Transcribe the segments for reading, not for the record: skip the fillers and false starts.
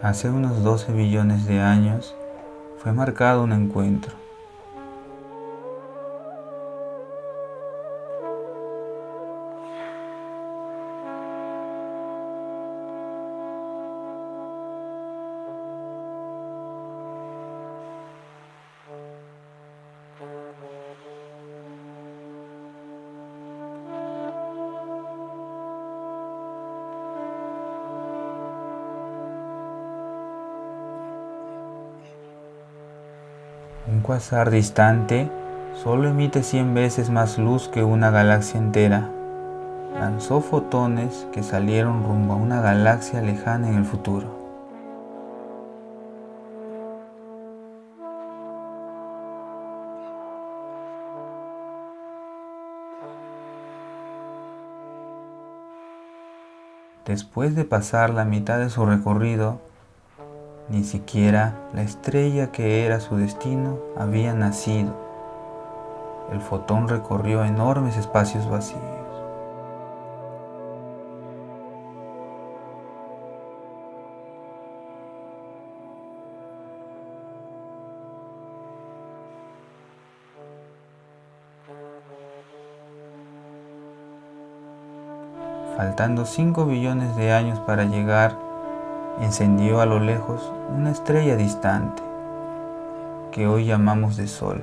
Hace unos 12 billones de años fue marcado un encuentro. Un cuásar distante solo emite 100 veces más luz que una galaxia entera. Lanzó fotones que salieron rumbo a una galaxia lejana en el futuro. Después de pasar la mitad de su recorrido, ni siquiera la estrella que era su destino había nacido. El fotón recorrió enormes espacios vacíos. Faltando 5 billones de años para llegar, encendió a lo lejos una estrella distante, que hoy llamamos de Sol.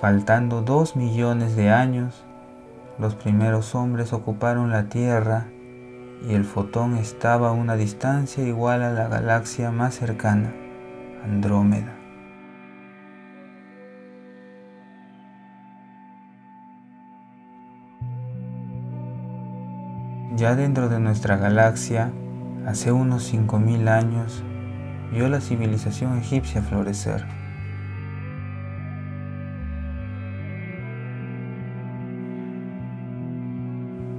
Faltando 2 millones de años, los primeros hombres ocuparon la Tierra y el fotón estaba a una distancia igual a la galaxia más cercana, Andrómeda. Ya dentro de nuestra galaxia, hace unos 5000 años, vio la civilización egipcia florecer.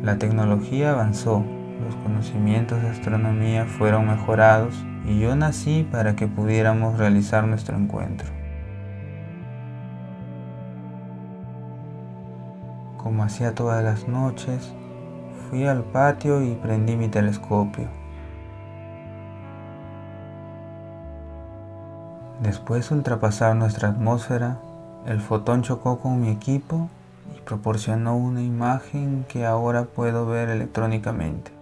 La tecnología avanzó, los conocimientos de astronomía fueron mejorados y yo nací para que pudiéramos realizar nuestro encuentro. Como hacía todas las noches, fui al patio y prendí mi telescopio. Después de ultrapasar nuestra atmósfera, el fotón chocó con mi equipo y proporcionó una imagen que ahora puedo ver electrónicamente.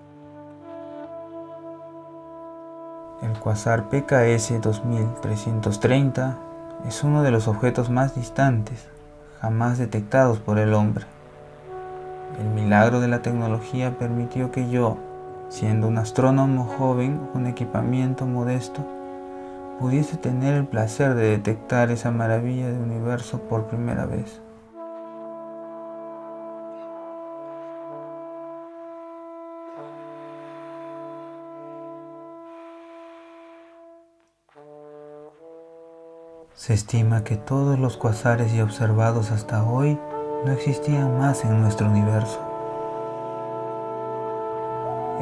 El cuásar PKS 2330 es uno de los objetos más distantes jamás detectados por el hombre. El milagro de la tecnología permitió que yo, siendo un astrónomo joven con equipamiento modesto, pudiese tener el placer de detectar esa maravilla del universo por primera vez. Se estima que todos los cuásares ya observados hasta hoy no existían más en nuestro universo.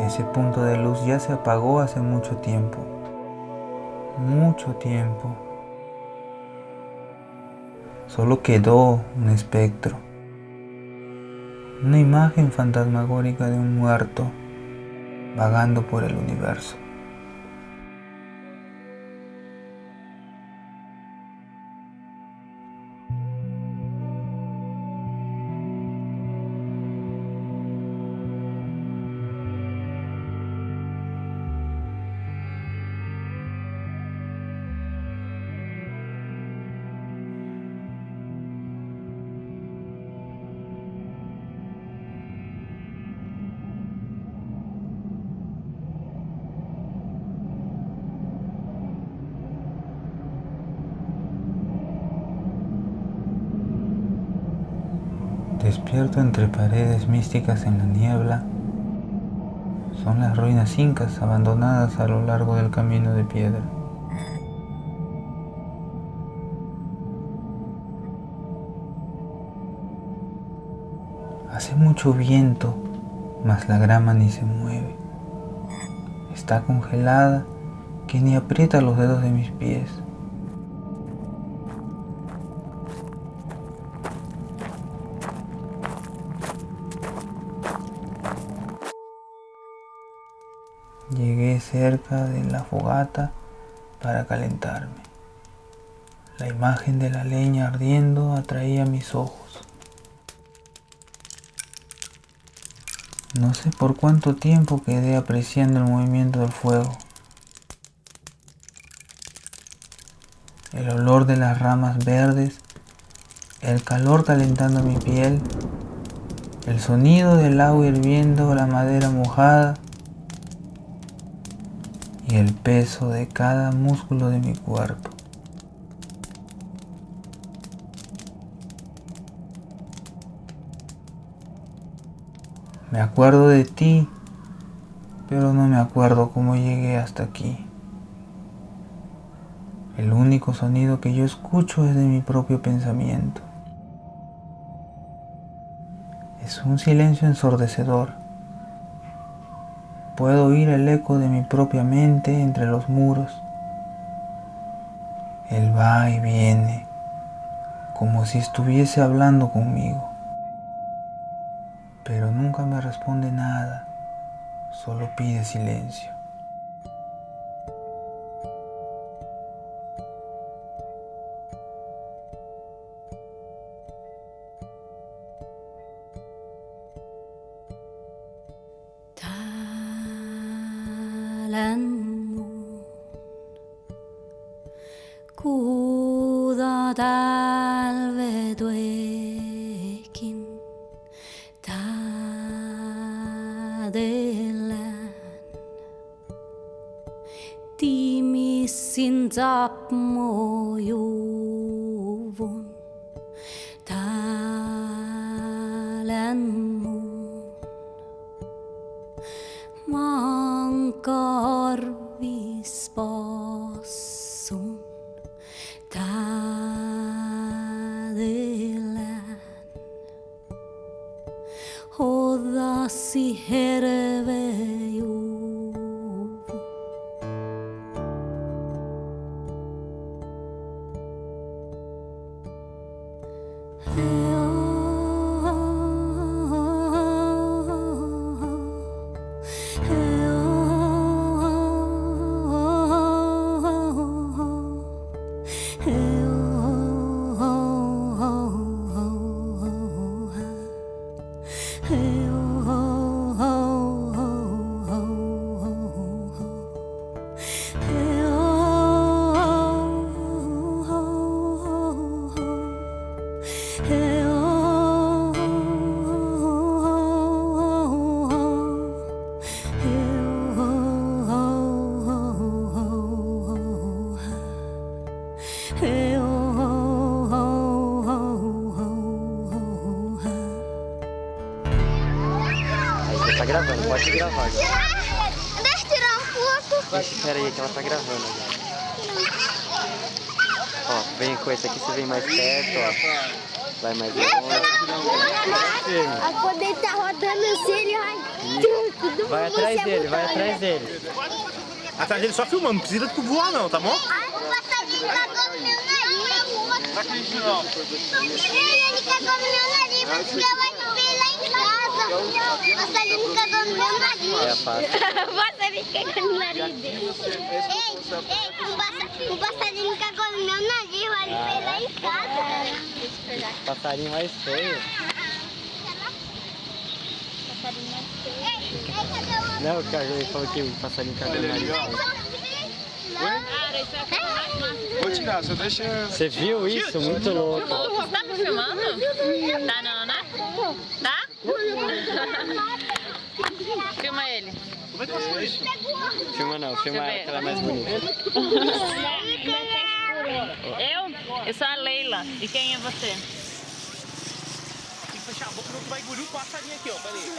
Ese punto de luz ya se apagó hace mucho tiempo. Mucho tiempo. Solo quedó un espectro, una imagen fantasmagórica de un muerto vagando por el universo. despierto entre paredes místicas en la niebla son las ruinas incas abandonadas a lo largo del camino de piedra. Hace mucho viento, mas la grama ni se mueve. Está congelada que ni aprieta los dedos de mis pies. Llegué cerca de la fogata para calentarme. La imagen de la leña ardiendo atraía mis ojos. No sé por cuánto tiempo quedé apreciando el movimiento del fuego. El olor de las ramas verdes, el calor calentando mi piel, el sonido del agua hirviendo la madera mojada y el peso de cada músculo de mi cuerpo. Me acuerdo de ti, pero no me acuerdo cómo llegué hasta aquí. El único sonido que yo escucho es de mi propio pensamiento. Es un silencio ensordecedor. Puedo oír el eco de mi propia mente entre los muros. Él va y viene, como si estuviese hablando conmigo. Pero nunca me responde nada, solo pide silencio. Kuda talvetuekin tadellen timissin tapmojuvun talen mun mankarvispassun tadellen hodasi hervejuvu. Tá gravando, pode gravar. Deixa eu tirar um pouco. Espera aí que ela tá gravando agora. Ó, vem com esse aqui, você vem mais perto, ó. Vai mais longe. Quando ele tá rodando assim, ele vai... Vai atrás dele, vai atrás dele. Atrás dele só filmando, não precisa tu voar não, tá bom? Ai, o passarinho cagou no meu nariz. Não acredito não. Ele cagou no meu nariz, mas que eu vou ver lá em casa. O passarinho cagou no meu nariz. É fácil. O passarinho cagou no nariz dele. Ei, o passarinho cagou no meu nariz, vai ver lá em casa. Passarinho mais feio. Não, o cara ele falou que o passarinho cagou no nariz. Vou tirar, só deixa... Você viu isso? Muito louco. Você tá me filmando? Tá não, né? Tá? Filma ele. Como é que faz isso? Filma não, filma ela que ela é mais bonita. Eu sou a Leila. E quem é você? a boca não, tu vai engolir o passarinho aqui, ó. Pera aí.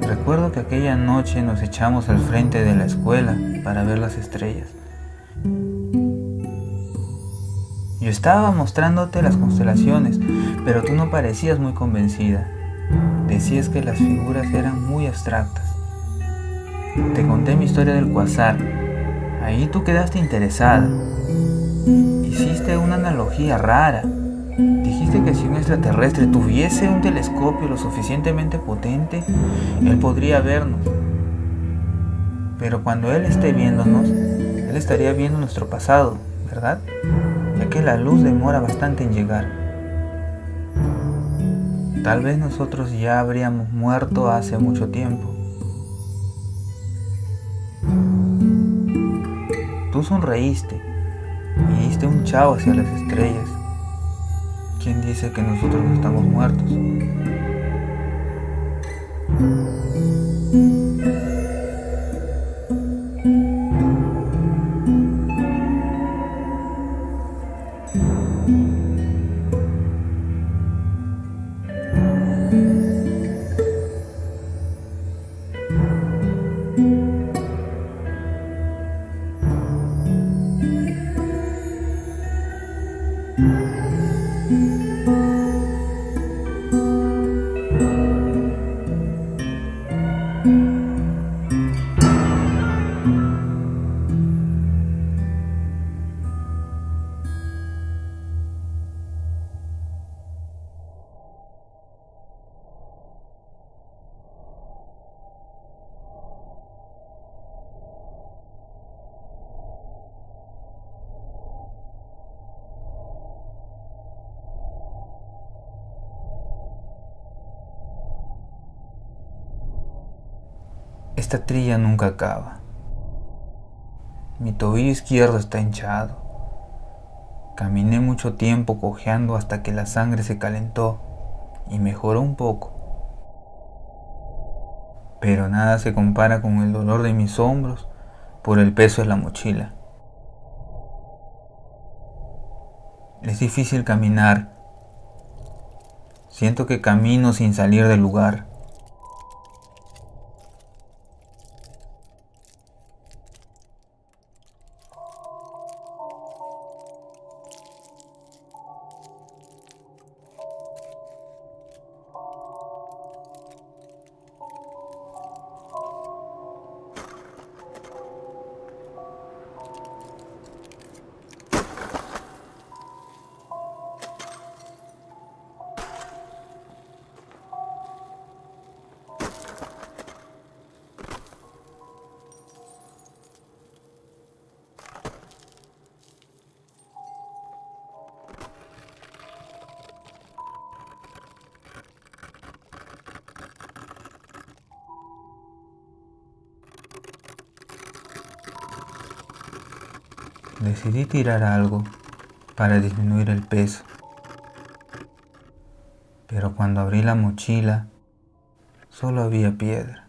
Recuerdo que aquella noche nos echamos al frente de la escuela para ver las estrellas. Yo estaba mostrándote las constelaciones, pero tú no parecías muy convencida. Decías que las figuras eran muy abstractas. Te conté mi historia del cuasar. Ahí tú quedaste interesada. Hiciste una analogía rara. Dijiste que si un extraterrestre tuviese un telescopio lo suficientemente potente, él podría vernos. Pero cuando él esté viéndonos, él estaría viendo nuestro pasado, ¿verdad? Ya que la luz demora bastante en llegar. Tal vez nosotros ya habríamos muerto hace mucho tiempo. Tú sonreíste y diste un chao hacia las estrellas. ¿Quién dice que nosotros no estamos muertos? Esta trilla nunca acaba. Mi tobillo izquierdo está hinchado. Caminé mucho tiempo cojeando hasta que la sangre se calentó y mejoró un poco. Pero nada se compara con el dolor de mis hombros por el peso de la mochila. Es difícil caminar. Siento que camino sin salir del lugar. Decidí tirar algo para disminuir el peso, pero cuando abrí la mochila solo había piedra.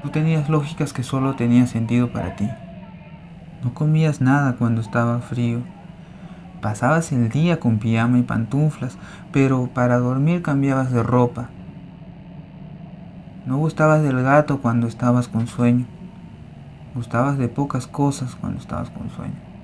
Tú tenías lógicas que solo tenían sentido para ti. No comías nada cuando estaba frío. Pasabas el día con pijama y pantuflas, pero para dormir cambiabas de ropa. No gustabas del gato cuando estabas con sueño. Gustabas de pocas cosas cuando estabas con sueño.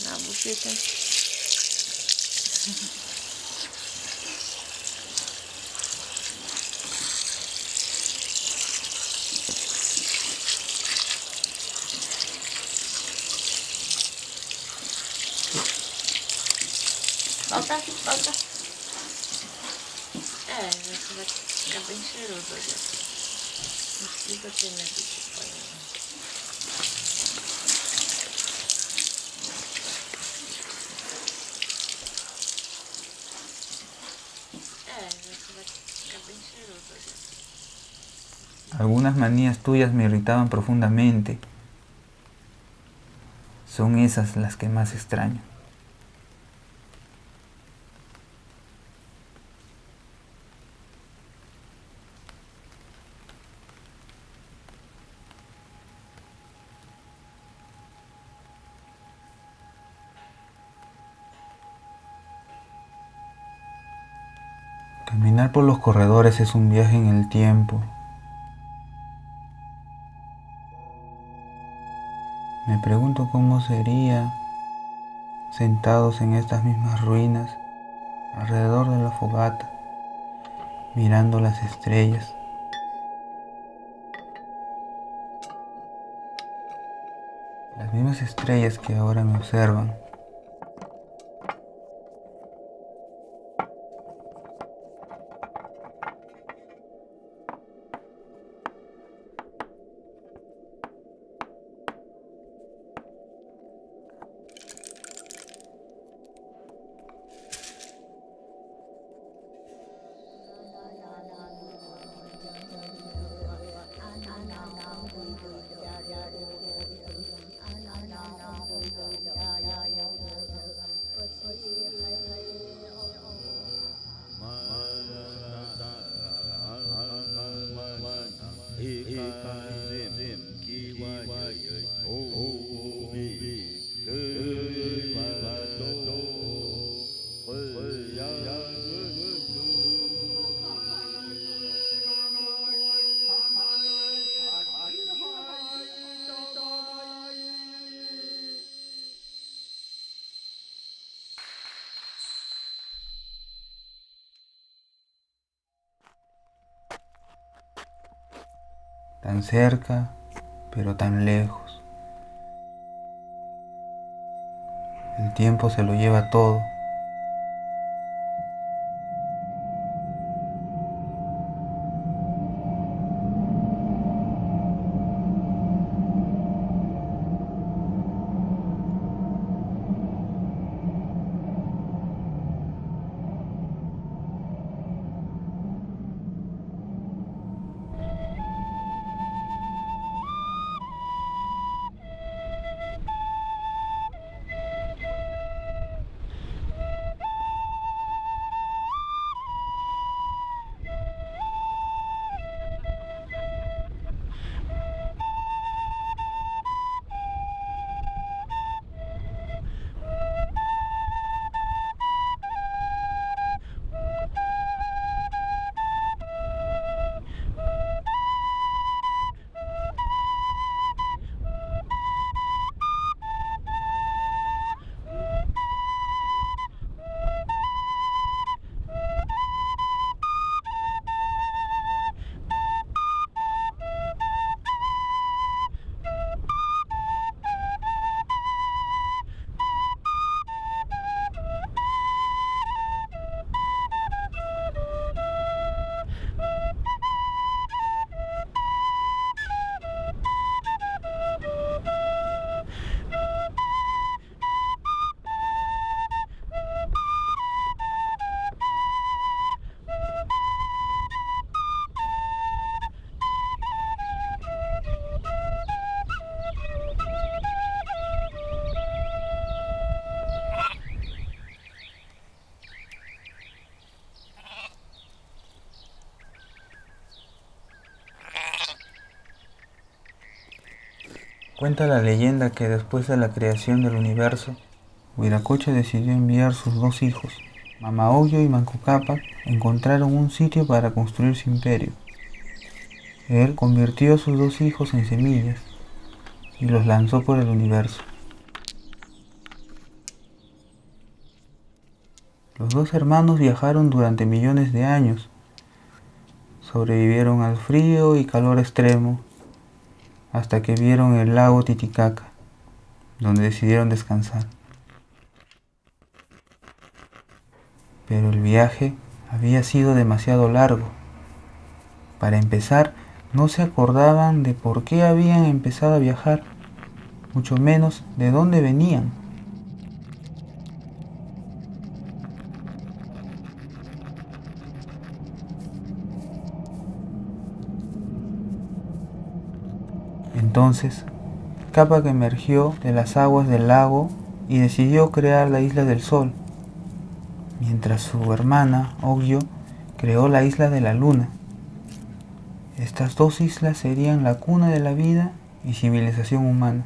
La buceta. Volta, volta. É bem cheiroso já. Não precisa ter medo de banho. Algunas manías tuyas me irritaban profundamente. Son esas las que más extraño. Caminar por los corredores es un viaje en el tiempo. Me pregunto cómo sería sentados en estas mismas ruinas, alrededor de la fogata, mirando las estrellas. Las mismas estrellas que ahora me observan. tan cerca, pero tan lejos. El tiempo se lo lleva todo. Cuenta la leyenda que después de la creación del universo, Wiracocha decidió enviar sus dos hijos, Mama Ogllo y Manco Cápac, encontraron un sitio para construir su imperio. Él convirtió a sus dos hijos en semillas y los lanzó por el universo. Los dos hermanos viajaron durante millones de años, sobrevivieron al frío y calor extremo, hasta que vieron el lago Titicaca, donde decidieron descansar. Pero el viaje había sido demasiado largo. Para empezar, no se acordaban de por qué habían empezado a viajar, mucho menos de dónde venían. Entonces, Cápac emergió de las aguas del lago y decidió crear la Isla del Sol, mientras su hermana, Ogllo, creó la Isla de la Luna. Estas dos islas serían la cuna de la vida y civilización humana.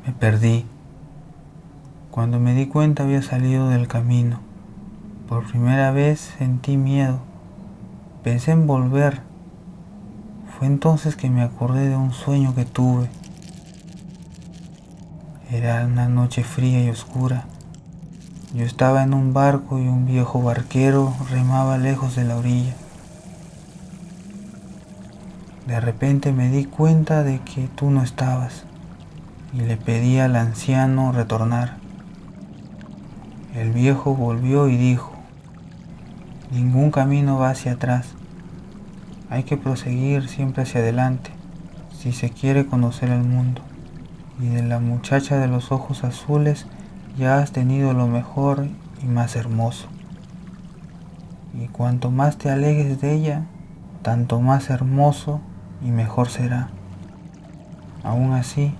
Me perdí. Cuando me di cuenta había salido del camino. Por primera vez sentí miedo. Pensé en volver. Fue entonces que me acordé de un sueño que tuve. Era una noche fría y oscura. Yo estaba en un barco y un viejo barquero remaba lejos de la orilla. De repente me di cuenta de que tú no estabas y le pedí al anciano retornar. El viejo volvió y dijo: ningún camino va hacia atrás. Hay que proseguir siempre hacia adelante si se quiere conocer el mundo. Y de la muchacha de los ojos azules ya has tenido lo mejor y más hermoso. Y cuanto más te alejes de ella, tanto más hermoso y mejor será. Aún así,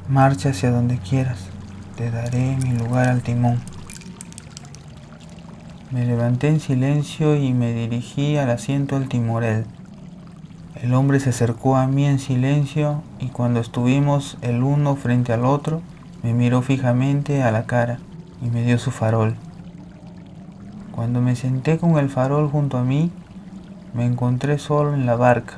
marcha hacia donde quieras, te daré mi lugar al timón. Me levanté en silencio y me dirigí al asiento del timorel. El hombre se acercó a mí en silencio y cuando estuvimos el uno frente al otro, me miró fijamente a la cara y me dio su farol. Cuando me senté con el farol junto a mí, me encontré solo en la barca.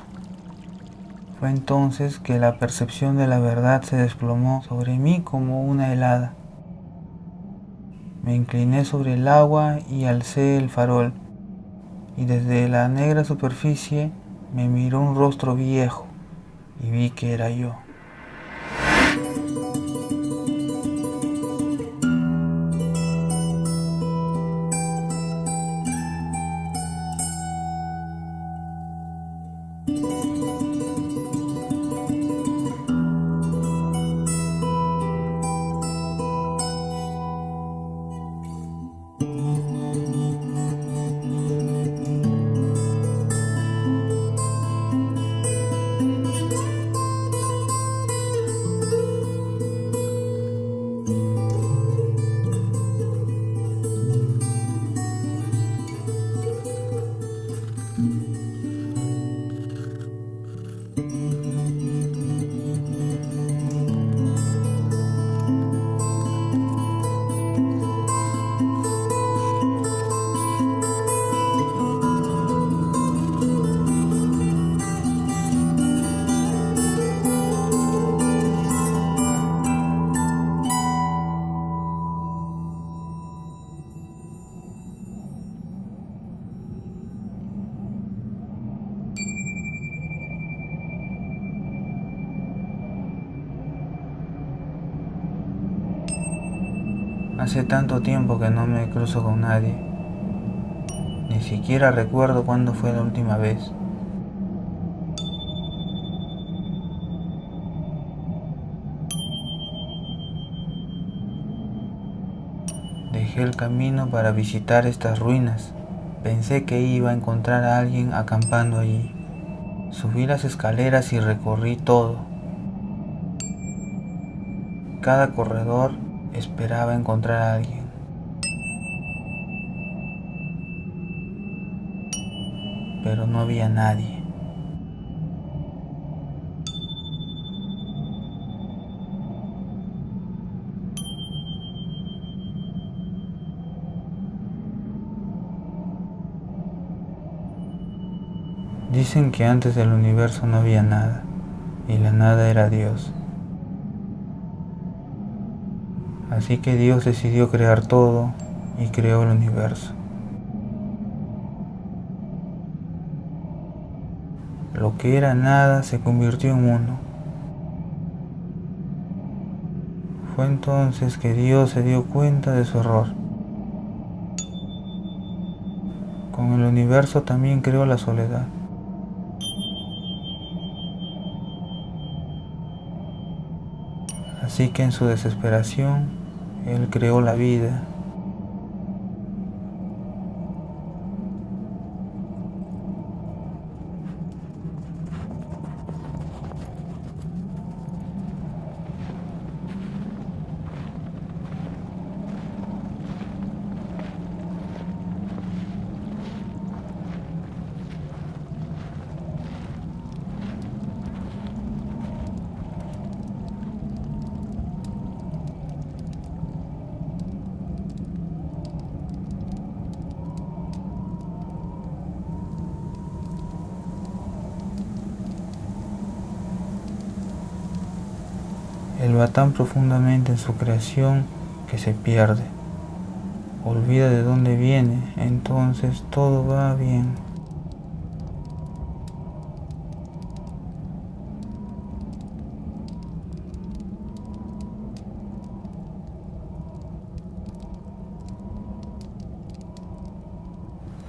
Fue entonces que la percepción de la verdad se desplomó sobre mí como una helada. Me incliné sobre el agua y alcé el farol, y desde la negra superficie me miró un rostro viejo y vi que era yo. Hace tanto tiempo que no me cruzo con nadie. Ni siquiera recuerdo cuándo fue la última vez. Dejé el camino para visitar estas ruinas. Pensé que iba a encontrar a alguien acampando allí. Subí las escaleras y recorrí todo. Cada corredor esperaba encontrar a alguien. Pero no había nadie. Dicen que antes del universo no había nada, y la nada era Dios. Así que Dios decidió crear todo y creó el universo. Lo que era nada se convirtió en uno. Fue entonces que Dios se dio cuenta de su error. Con el universo también creó la soledad. Así que en su desesperación, Él creó la vida. Él va tan profundamente en su creación que se pierde. Olvida de dónde viene, entonces todo va bien.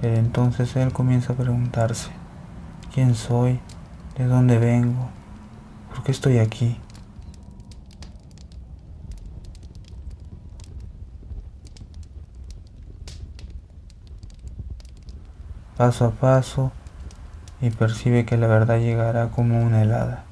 Pero entonces él comienza a preguntarse, ¿quién soy? ¿De dónde vengo? ¿Por qué estoy aquí? Paso a paso, y percibe que la verdad llegará como una helada.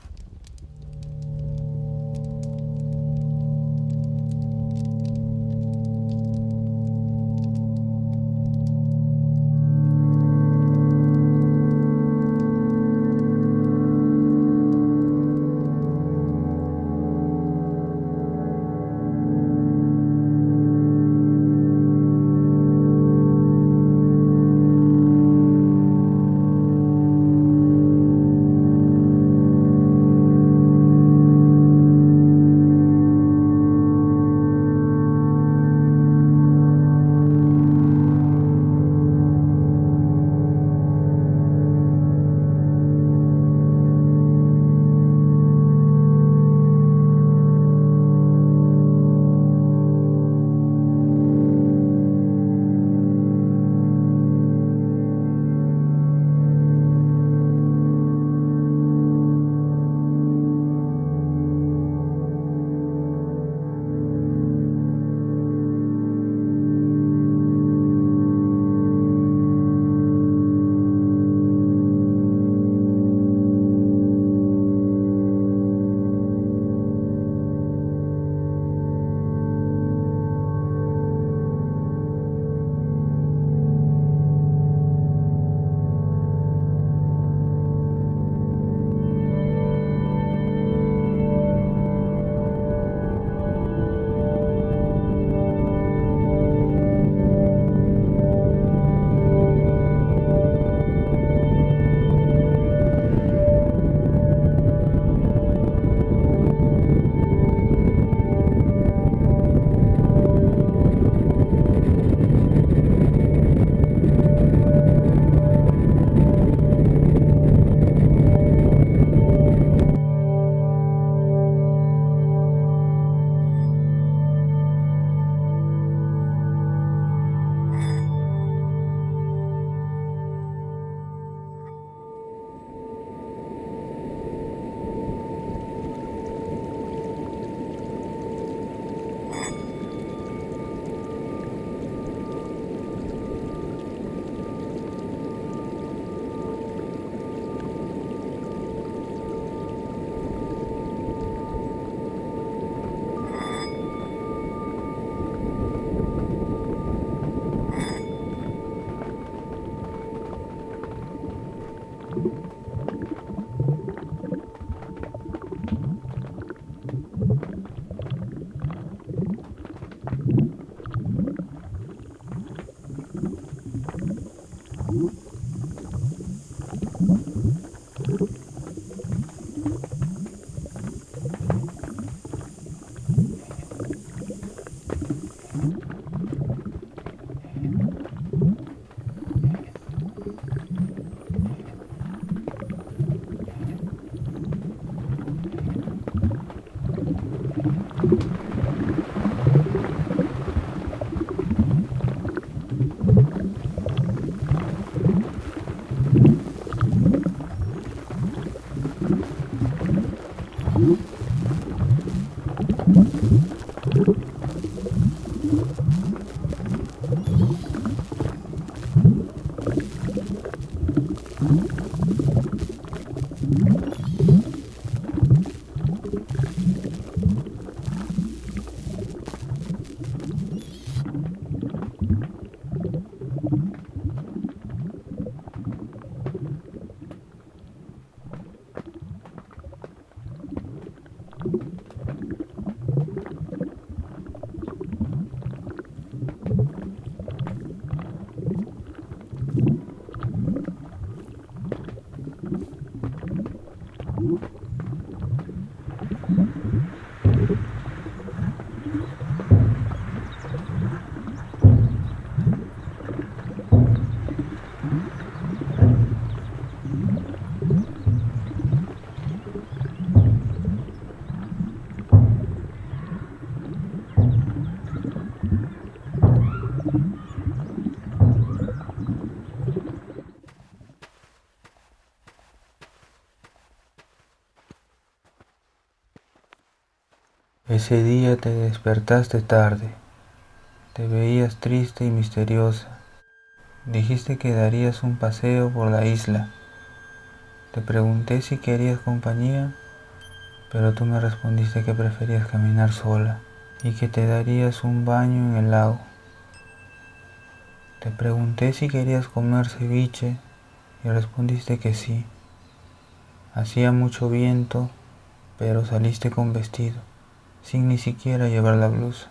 Ese día te despertaste tarde, te veías triste y misteriosa. Dijiste que darías un paseo por la isla. Te pregunté si querías compañía, pero tú me respondiste que preferías caminar sola y que te darías un baño en el lago. Te pregunté si querías comer ceviche y respondiste que sí. Hacía mucho viento, pero saliste con vestido, sin ni siquiera llevar la blusa.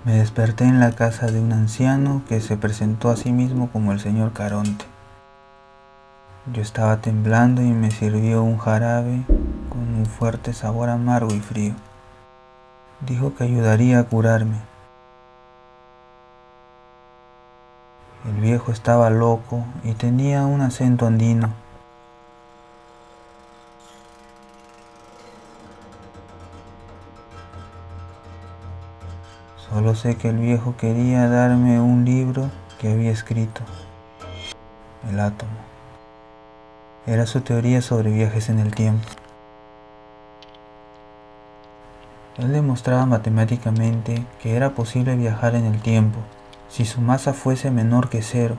Me desperté en la casa de un anciano que se presentó a sí mismo como el señor Caronte. Yo estaba temblando y me sirvió un jarabe con un fuerte sabor amargo y frío. Dijo que ayudaría a curarme. El viejo estaba loco y tenía un acento andino. Solo sé que el viejo quería darme un libro que había escrito, El átomo. Era su teoría sobre viajes en el tiempo. Él demostraba matemáticamente que era posible viajar en el tiempo si su masa fuese menor que cero.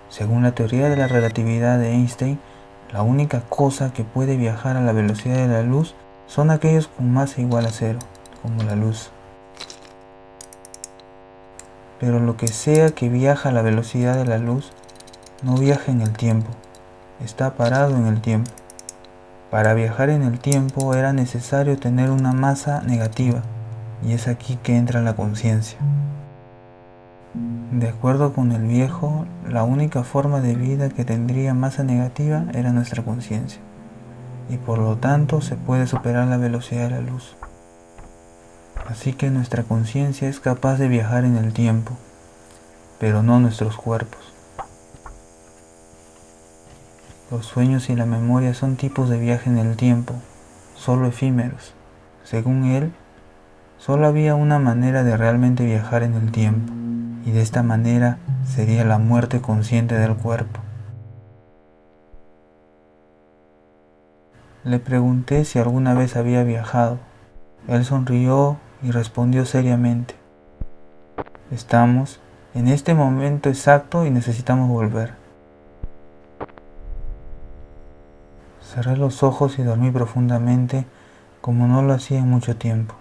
Según la teoría de la relatividad de Einstein, la única cosa que puede viajar a la velocidad de la luz son aquellos con masa igual a cero, como la luz. Pero lo que sea que viaja a la velocidad de la luz, no viaja en el tiempo, está parado en el tiempo. Para viajar en el tiempo era necesario tener una masa negativa, y es aquí que entra la conciencia. De acuerdo con el viejo, la única forma de vida que tendría masa negativa era nuestra conciencia, y por lo tanto se puede superar la velocidad de la luz. Así que nuestra conciencia es capaz de viajar en el tiempo, pero no nuestros cuerpos. Los sueños y la memoria son tipos de viaje en el tiempo, solo efímeros. Según él, solo había una manera de realmente viajar en el tiempo, y de esta manera sería la muerte consciente del cuerpo. Le pregunté si alguna vez había viajado. Él sonrió y respondió seriamente: estamos en este momento exacto y necesitamos volver. Cerré los ojos y dormí profundamente, como no lo hacía en mucho tiempo.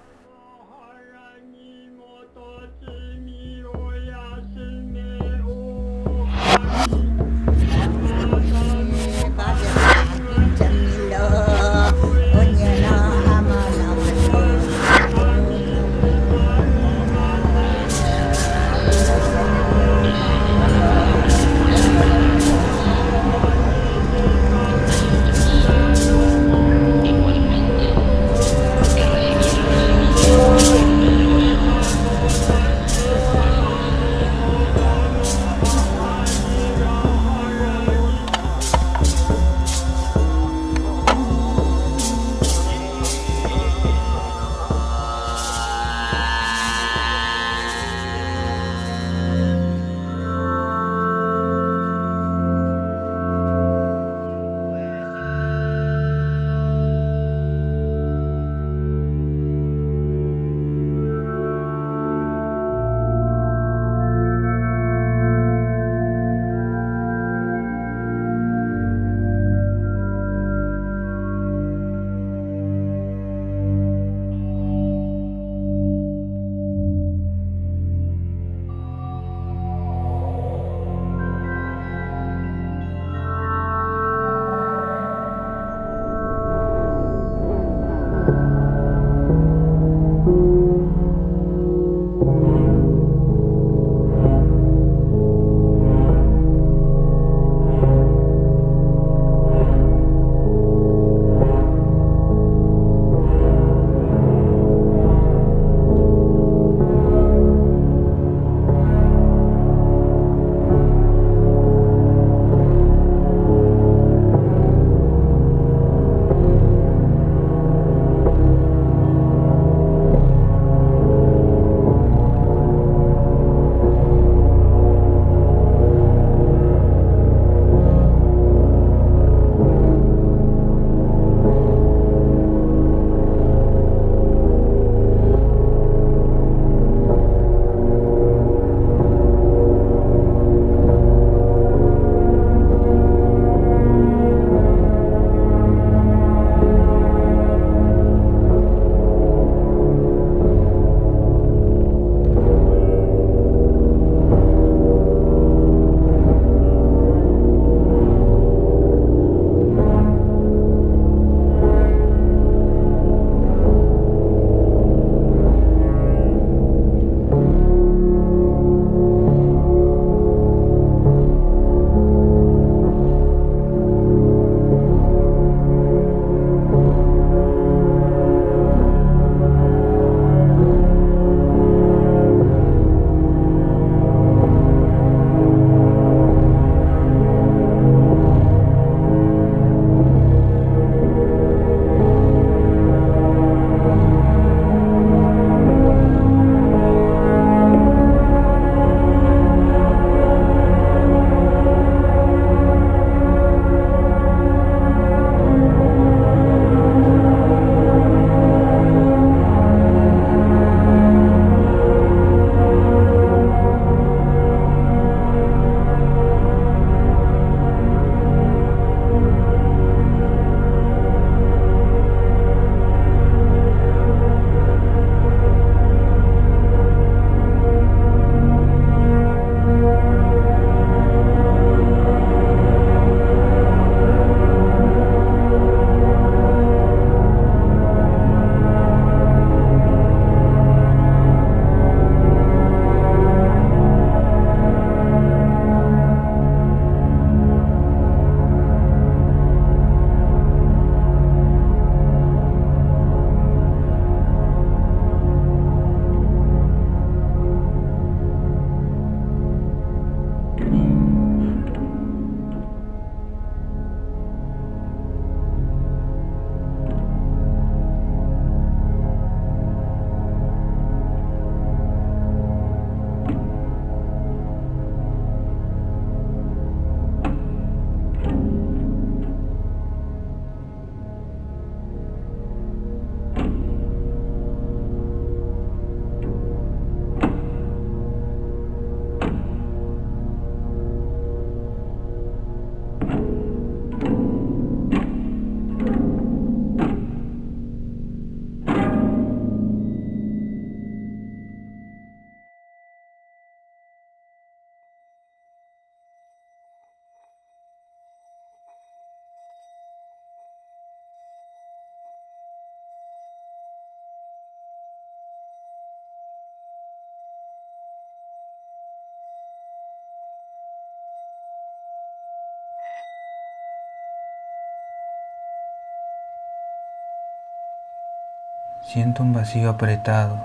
Siento un vacío apretado,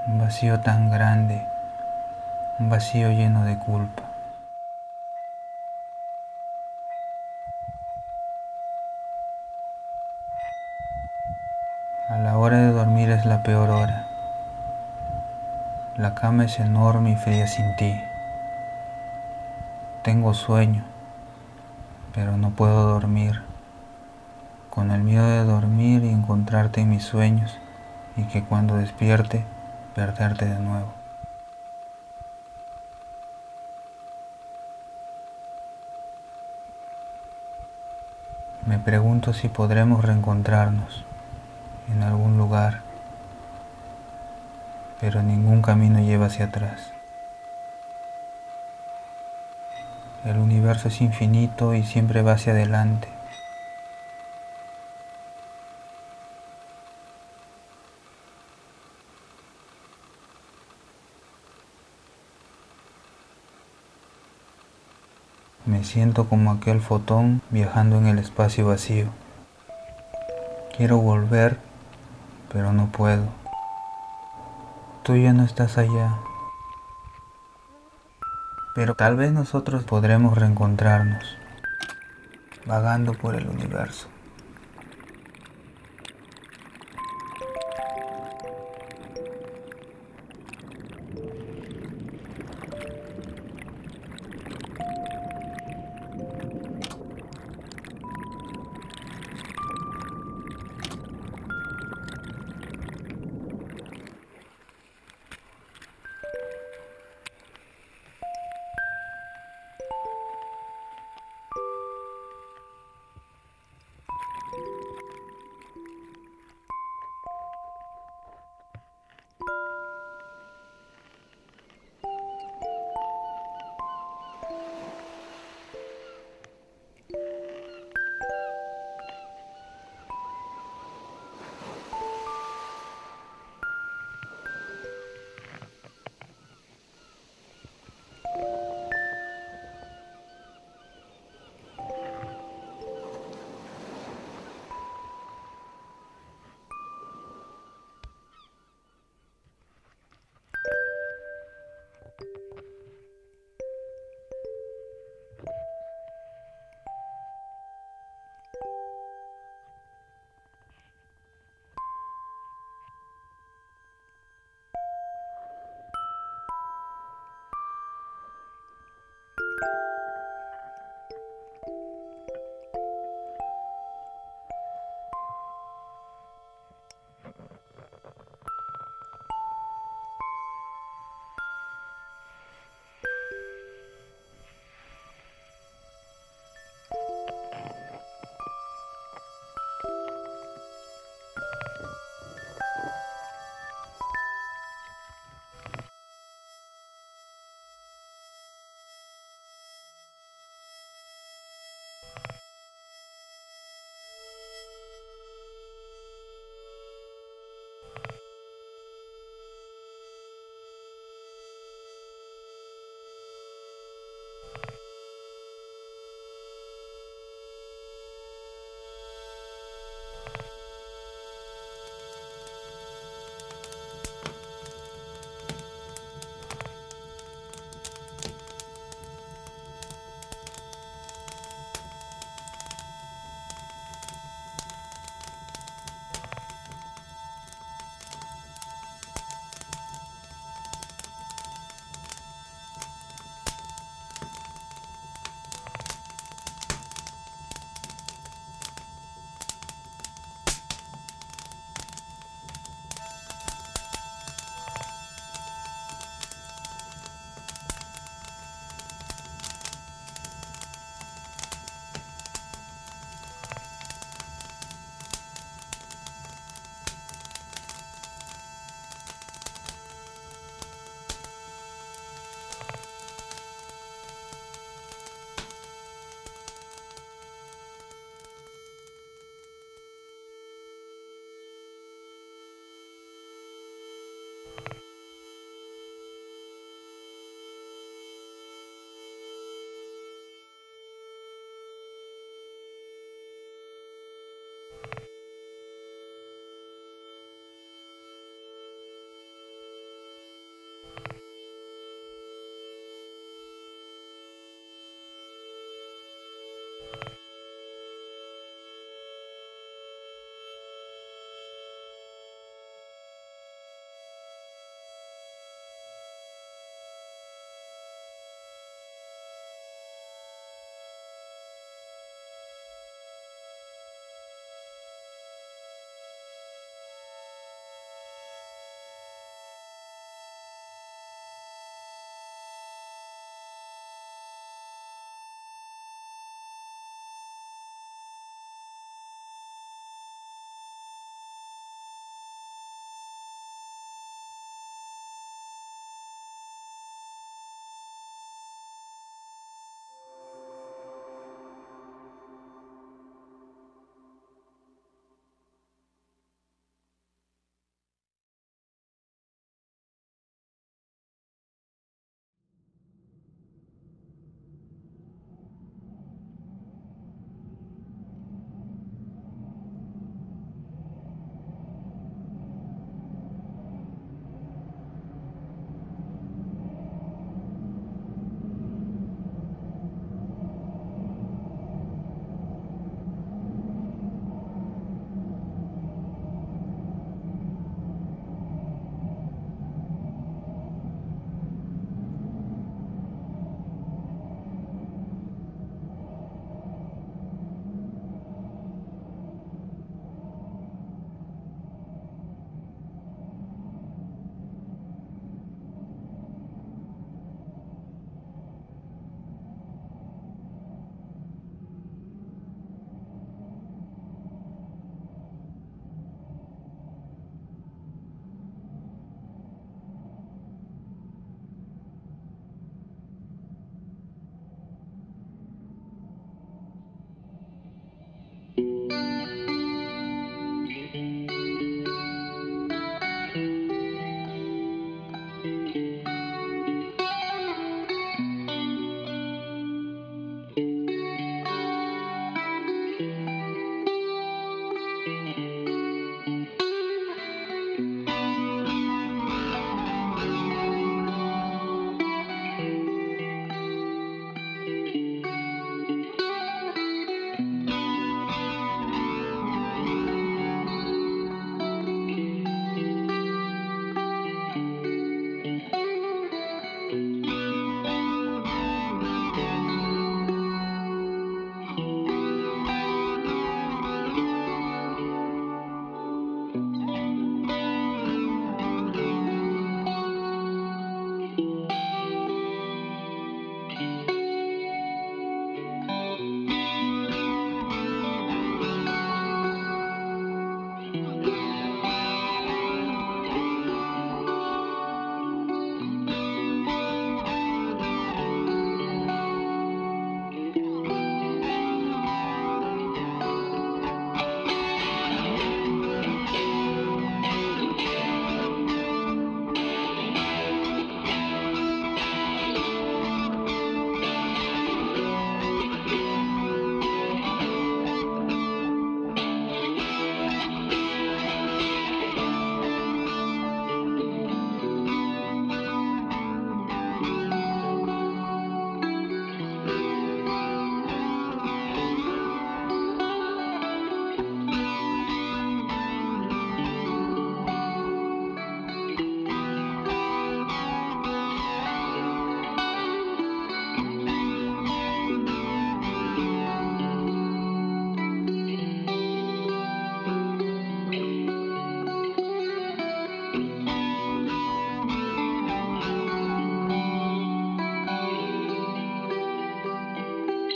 un vacío tan grande, un vacío lleno de culpa. A la hora de dormir es la peor hora. La cama es enorme y fría sin ti. Tengo sueño, pero no puedo dormir. Con el miedo de dormir y encontrarte en mis sueños y que cuando despierte, perderte de nuevo. Me pregunto si podremos reencontrarnos en algún lugar, pero ningún camino lleva hacia atrás. El universo es infinito y siempre va hacia adelante. Me siento como aquel fotón viajando en el espacio vacío. Quiero volver, pero no puedo. Tú ya no estás allá. Pero tal vez nosotros podremos reencontrarnos, vagando por el universo.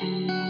Thank